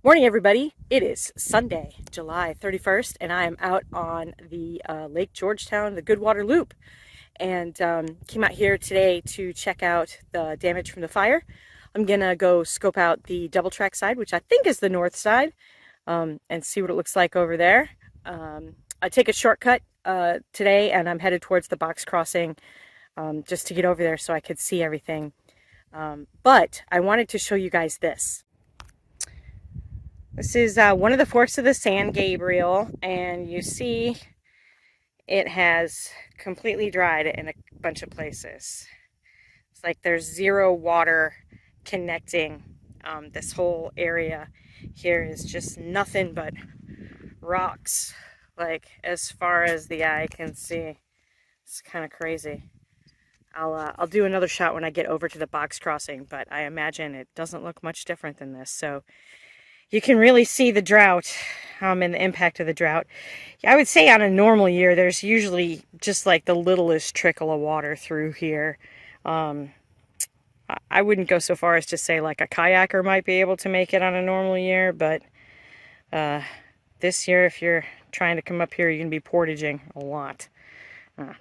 Morning, everybody. It is Sunday, July 31st, and I am out on the Lake Georgetown, the Goodwater Loop, and came out here today to check out the damage from the fire. I'm gonna go scope out the double track side, which I think is the north side, and see what it looks like over there. I take a shortcut today, and I'm headed towards the box crossing just to get over there so I could see everything. But I wanted to show you guys this. This is one of the forks of the San Gabriel, and you see it has completely dried in a bunch of places. It's like there's zero water connecting. This whole area here is just nothing but rocks, like as far as the eye can see. It's kind of crazy. I'll do another shot when I get over to the box crossing, but I imagine it doesn't look much different than this. So you can really see the drought and the impact of the drought. I would say on a normal year, there's usually just like the littlest trickle of water through here. I wouldn't go so far as to say like a kayaker might be able to make it on a normal year, but this year, if you're trying to come up here, you're going to be portaging a lot.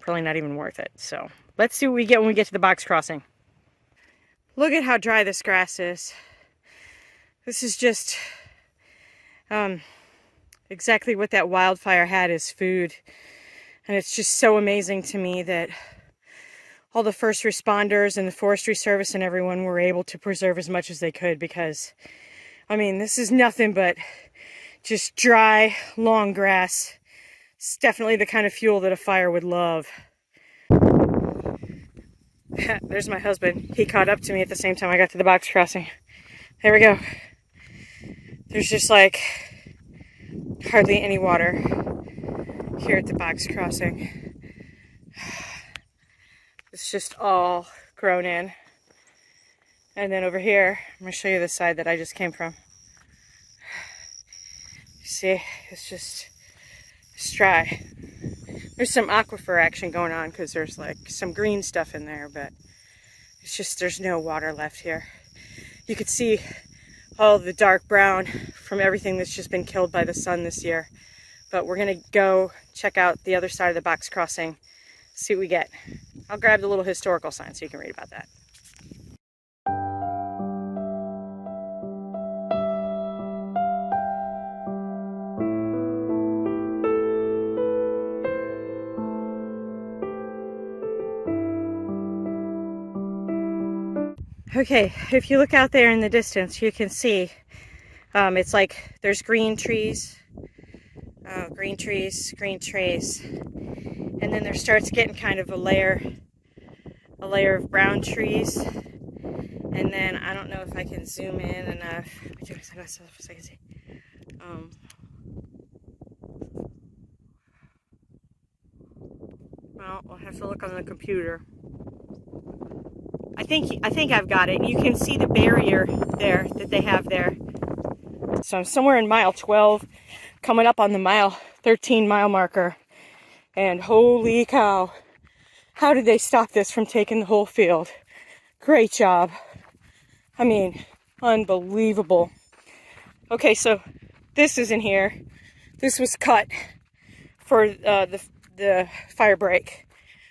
Probably not even worth it. So let's see what we get when we get to the box crossing. Look at how dry this grass is. This is just exactly what that wildfire had as food. And it's just so amazing to me that all the first responders and the Forestry Service and everyone were able to preserve as much as they could, because, I mean, this is nothing but just dry, long grass. It's definitely the kind of fuel that a fire would love. There's my husband. He caught up to me at the same time I got to the box crossing. There we go. There's just like hardly any water here at the box crossing. It's just all grown in. And then over here, I'm going to show you the side that I just came from. You see, it's dry. There's some aquifer action going on because there's like some green stuff in there, but it's just, there's no water left here. You could see all the dark brown from everything that's just been killed by the sun this year. But we're gonna go check out the other side of the box crossing, see what we get. I'll grab the little historical sign so you can read about that. Okay, if you look out there in the distance, you can see it's like there's green trees, green trees, and then there starts getting kind of a layer of brown trees, and then I don't know if I can zoom in enough. Let me do this so I can see. Well, I'll have to look on the computer. I think I've got it. You can see the barrier there that they have there. So I'm somewhere in mile 12, coming up on the mile 13 mile marker. And holy cow, how did they stop this from taking the whole field? Great job. I mean, unbelievable. Okay, so this isn't here. This was cut for the fire break.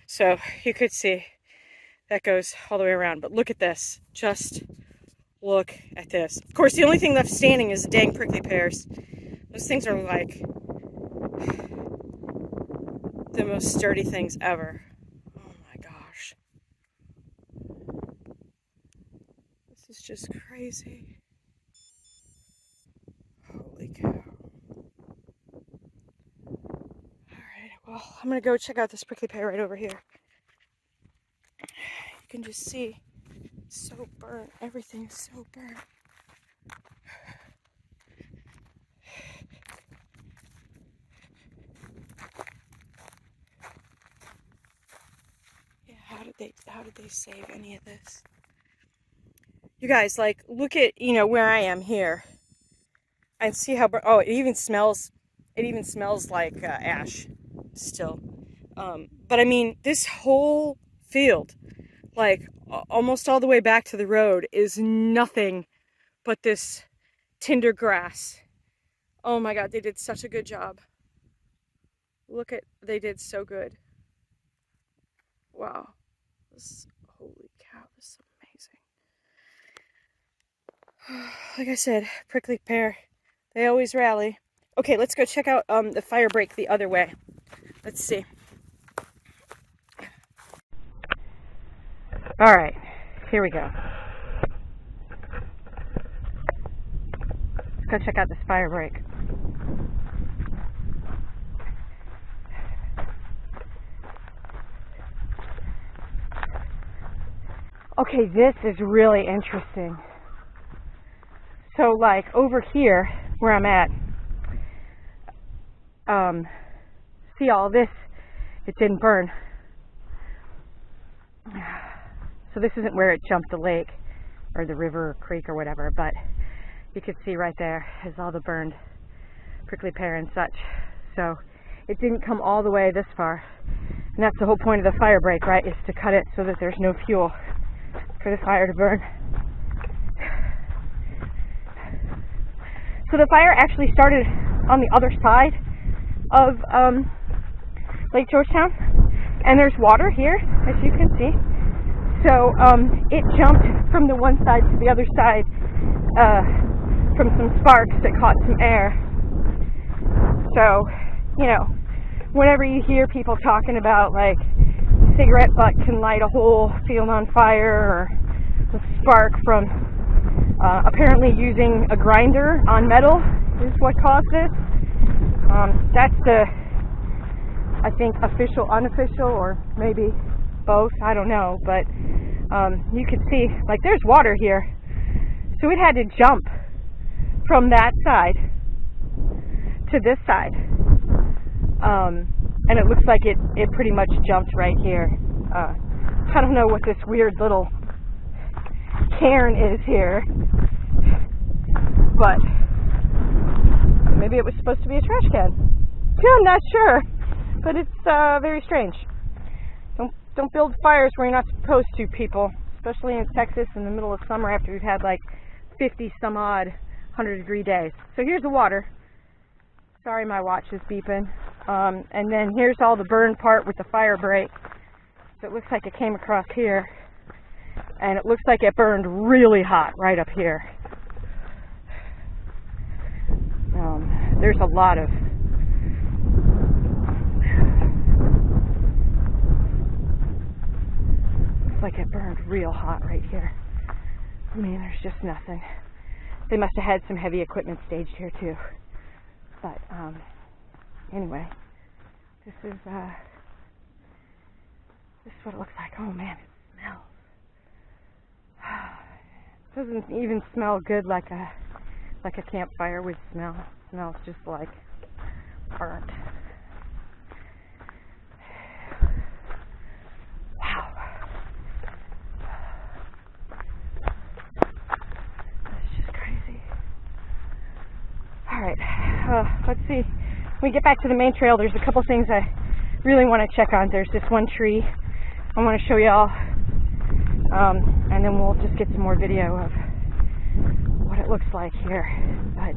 So you could see that goes all the way around. But look at this. Just look at this. Of course, the only thing left standing is the dang prickly pears. Those things are like the most sturdy things ever. Oh my gosh. This is just crazy. Holy cow. Alright, well, I'm gonna go check out this prickly pear right over here. You can just see it's so burnt. Everything is so burnt. Yeah, how did they save any of this? You guys, like, look at, where I am here. And see how oh, it even smells like ash still. But I mean, this whole field, like almost all the way back to the road, is nothing but this tinder grass. Oh my God, they did such a good job. Look at, they did so good. Wow. Holy cow, this is amazing. Like I said, prickly pear, they always rally. Okay, let's go check out the fire break the other way. Let's see. All right, here we go. Let's go check out this fire break. Okay, this is really interesting. So like over here where I'm at, see all this, it didn't burn. So this isn't where it jumped the lake or the river or creek or whatever, but you can see right there is all the burned prickly pear and such. So it didn't come all the way this far. And that's the whole point of the fire break, right, is to cut it so that there's no fuel for the fire to burn. So the fire actually started on the other side of Lake Georgetown, and there's water here, as you can see. So it jumped from the one side to the other side from some sparks that caught some air. So, you know, whenever you hear people talking about like cigarette butt can light a whole field on fire, or the spark from apparently using a grinder on metal is what caused this. That's the, I think, official, unofficial, or maybe both, I don't know, but you can see, like, there's water here, so it had to jump from that side to this side, and it looks like it pretty much jumped right here. I don't know what this weird little cairn is here, but maybe it was supposed to be a trash can. I'm not sure, but it's very strange. Don't build fires where you're not supposed to, people, especially in Texas in the middle of summer after we've had like 50 some odd 100-degree days. So here's the water. Sorry, my watch is beeping. And then here's all the burned part with the fire break. So it looks like it came across here, and it looks like it burned really hot right up here. There's a lot of looks like it burned real hot right here. I mean, there's just nothing. They must have had some heavy equipment staged here too. But anyway, this is what it looks like. Oh man, it smells. It doesn't even smell good like a campfire would smell. It smells just like burnt. Wow. That's just crazy. Alright, let's see. When we get back to the main trail, there's a couple things I really want to check on. There's this one tree I want to show y'all, and then we'll just get some more video of what it looks like here. But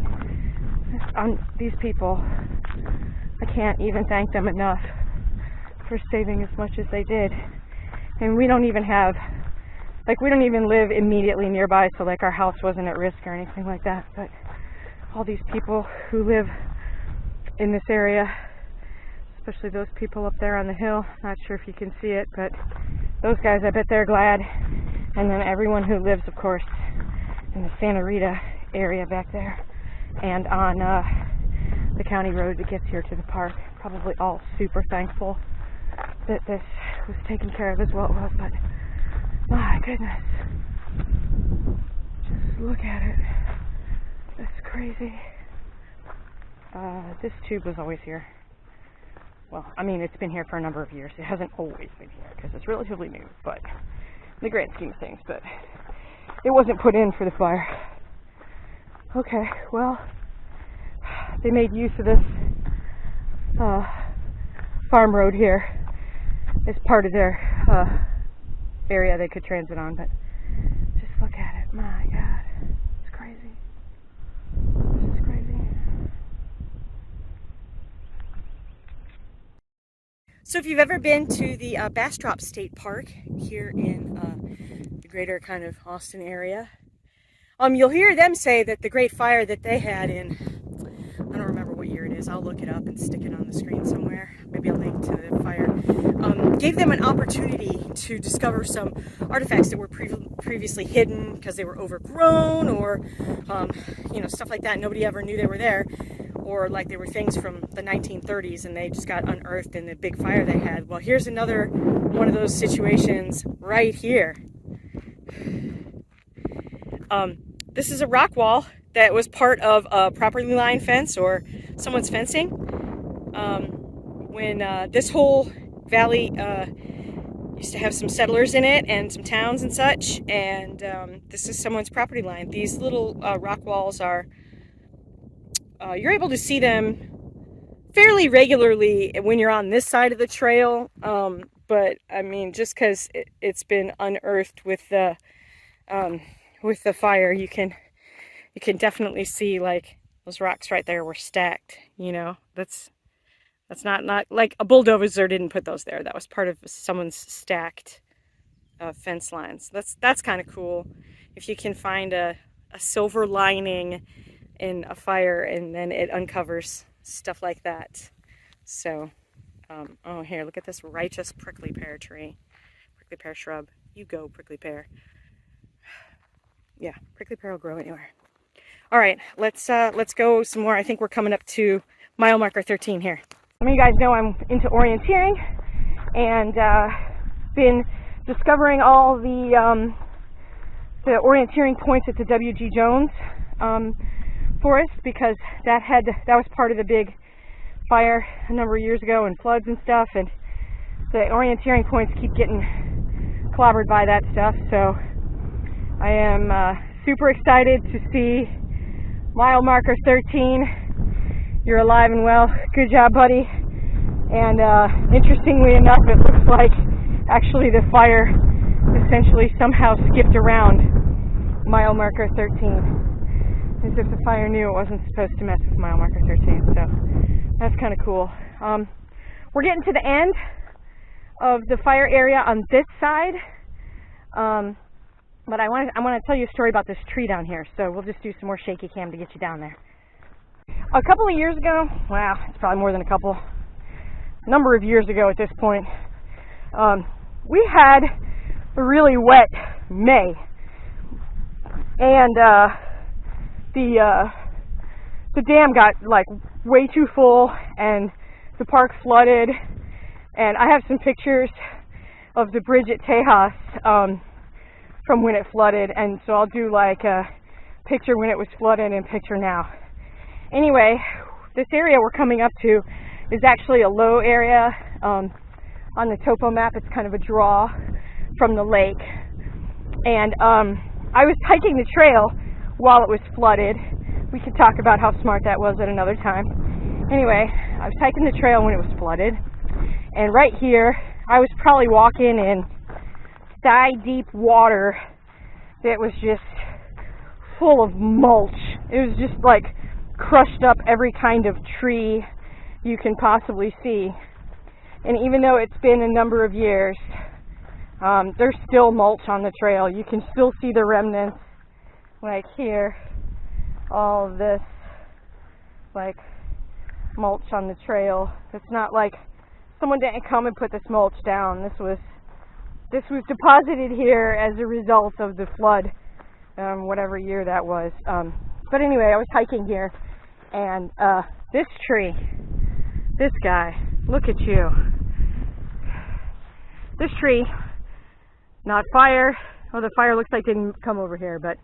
these people, I can't even thank them enough for saving as much as they did. And we don't even have, like, we don't even live immediately nearby, so like our house wasn't at risk or anything like that. But all these people who live in this area, especially those people up there on the hill, not sure if you can see it, but those guys, I bet they're glad. And then everyone who lives, of course, in the Santa Rita area back there, and on the county road that gets here to the park, probably all super thankful that this was taken care of as well it was. But my goodness, just look at it. That's crazy. This tube was always here. Well, I mean, it's been here for a number of years. It hasn't always been here because it's relatively new, but in the grand scheme of things, but it wasn't put in for the fire. Okay, well, they made use of this farm road here as part of their area they could transit on, but just look at it. My God, it's crazy. So if you've ever been to the Bastrop State Park here in the greater kind of Austin area, you'll hear them say that the great fire that they had in, I don't remember what year it is, I'll look it up and stick it on the screen somewhere, maybe a link to the fire, gave them an opportunity to discover some artifacts that were previously hidden because they were overgrown, or you know, stuff like that. Nobody ever knew they were there, or like they were things from the 1930s and they just got unearthed in the big fire they had. Well, here's another one of those situations right here. This is a rock wall that was part of a property line fence or someone's fencing. When this whole valley used to have some settlers in it and some towns and such, and this is someone's property line. These little rock walls are, you're able to see them fairly regularly when you're on this side of the trail, but I mean, just because it's been unearthed with the fire, you can definitely see, like, those rocks right there were stacked. You know, that's not like a bulldozer didn't put those there. That was part of someone's stacked fence lines. That's kind of cool if you can find a silver lining in a fire and then it uncovers stuff like that. So oh, here, look at this righteous prickly pear tree, prickly pear shrub. You go, prickly pear. Yeah, prickly pear will grow anywhere. All right, let's go some more. I think we're coming up to mile marker 13 here. Some of you guys know I'm into orienteering and been discovering all the orienteering points at the W.G. Jones forest, because that was part of the big fire a number of years ago and floods and stuff, and the orienteering points keep getting clobbered by that stuff. So I am super excited to see mile marker 13. You're alive and well. Good job, buddy. And interestingly enough, it looks like actually the fire essentially somehow skipped around mile marker 13. As if the fire knew it wasn't supposed to mess with mile marker 13. So that's kind of cool. We're getting to the end of the fire area on this side. But I want to tell you a story about this tree down here. So we'll just do some more shaky cam to get you down there. A couple of years ago, wow, it's probably more than a number of years ago at this point, we had a really wet May. And the dam got like way too full and the park flooded, and I have some pictures of the bridge at Tejas from when it flooded, and so I'll do like a picture when it was flooded and picture now. Anyway, this area we're coming up to is actually a low area. On the topo map, it's kind of a draw from the lake, and I was hiking the trail while it was flooded. We could talk about how smart that was at another time. Anyway, I was hiking the trail when it was flooded, and right here I was probably walking in thigh-deep water that was just full of mulch. It was just like crushed up every kind of tree you can possibly see. And even though it's been a number of years, there's still mulch on the trail. You can still see the remnants, like here, all of this, like, mulch on the trail. It's not like someone didn't come and put this mulch down. This was deposited here as a result of the flood, whatever year that was. But anyway, I was hiking here, and this tree, this guy, look at you. This tree, not fire. Well, the fire looks like it didn't come over here, but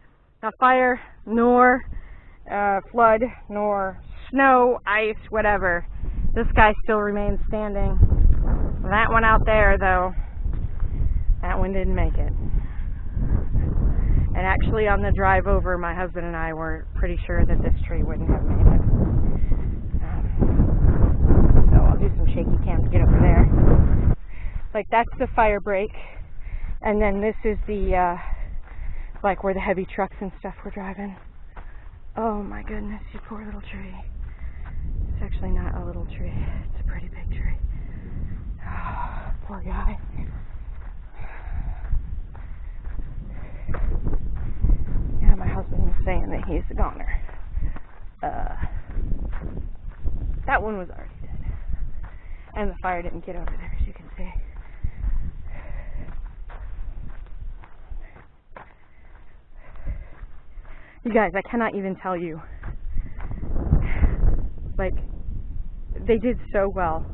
not fire, nor flood, nor snow, ice, whatever. This guy still remains standing. That one out there, though, that one didn't make it. And actually, on the drive over, my husband and I were pretty sure that this tree wouldn't have made it. So I'll do some shaky cam to get over there. Like, that's the fire break. And then this is the, like, where the heavy trucks and stuff were driving. Oh my goodness, you poor little tree. It's actually not a little tree. It's a pretty big tree. Oh. Poor guy. Yeah, my husband was saying that he's a goner. That one was already dead. And the fire didn't get over there, as you can see. You guys, I cannot even tell you. Like, they did so well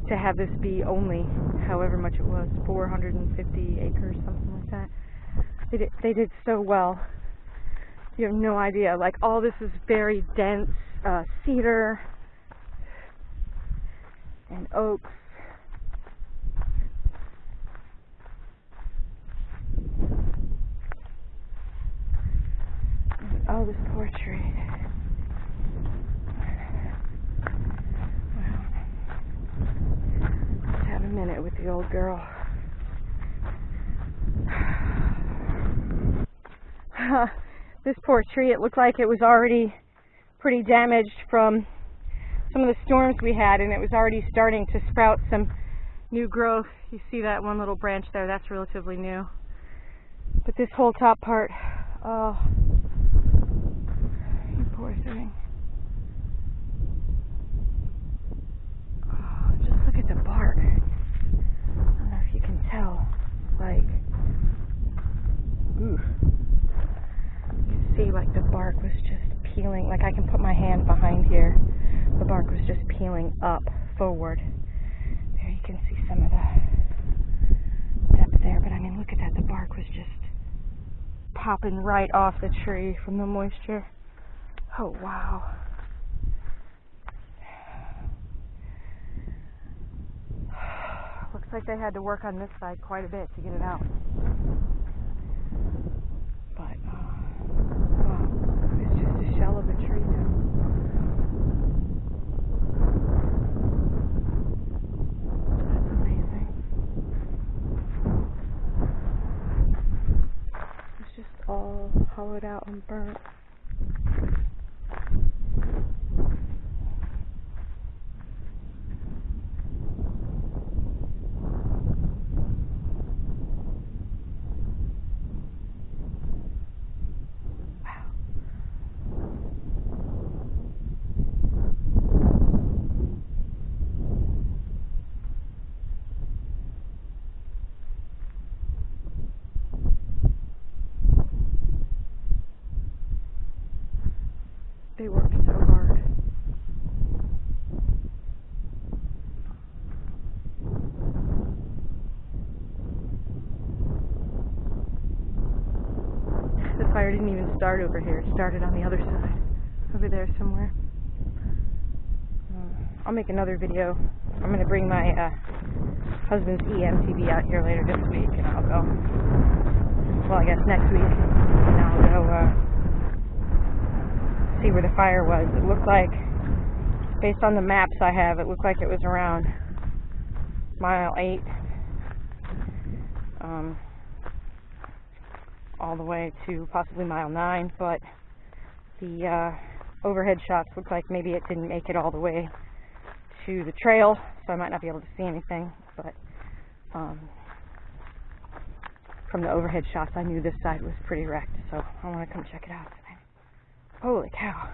to have this be only, however much it was, 450 acres, something like that. They did so well. You have no idea. Like, all this is very dense cedar and oaks. Oh, this poor tree. Well, let's have a minute with the old girl. This poor tree, it looked like it was already pretty damaged from some of the storms we had, and it was already starting to sprout some new growth. You see that one little branch there, that's relatively new. But this whole top part, oh, you poor thing. Oh, just look at the bark. I don't know if you can tell. Like, ooh. You see, like, the bark was just peeling. Like, I can put my hand behind here. The bark was just peeling up, forward. There you can see some of the depth there. But, I mean, look at that. The bark was just popping right off the tree from the moisture. Oh, wow. Looks like they had to work on this side quite a bit to get it out. But, wow, it's just a shell of a tree now. That's amazing. It's just all hollowed out and burnt. They worked so hard. The fire didn't even start over here. It started on the other side, over there somewhere. I'll make another video. I'm going to bring my husband's EMTV out here later this week, and I'll go, well, I guess next week, and I'll go see where the fire was. It looked like, based on the maps I have, it looked like it was around mile 8, all the way to possibly mile 9, but the overhead shots looked like maybe it didn't make it all the way to the trail, so I might not be able to see anything, but from the overhead shots I knew this side was pretty wrecked, so I want to come check it out. Holy cow.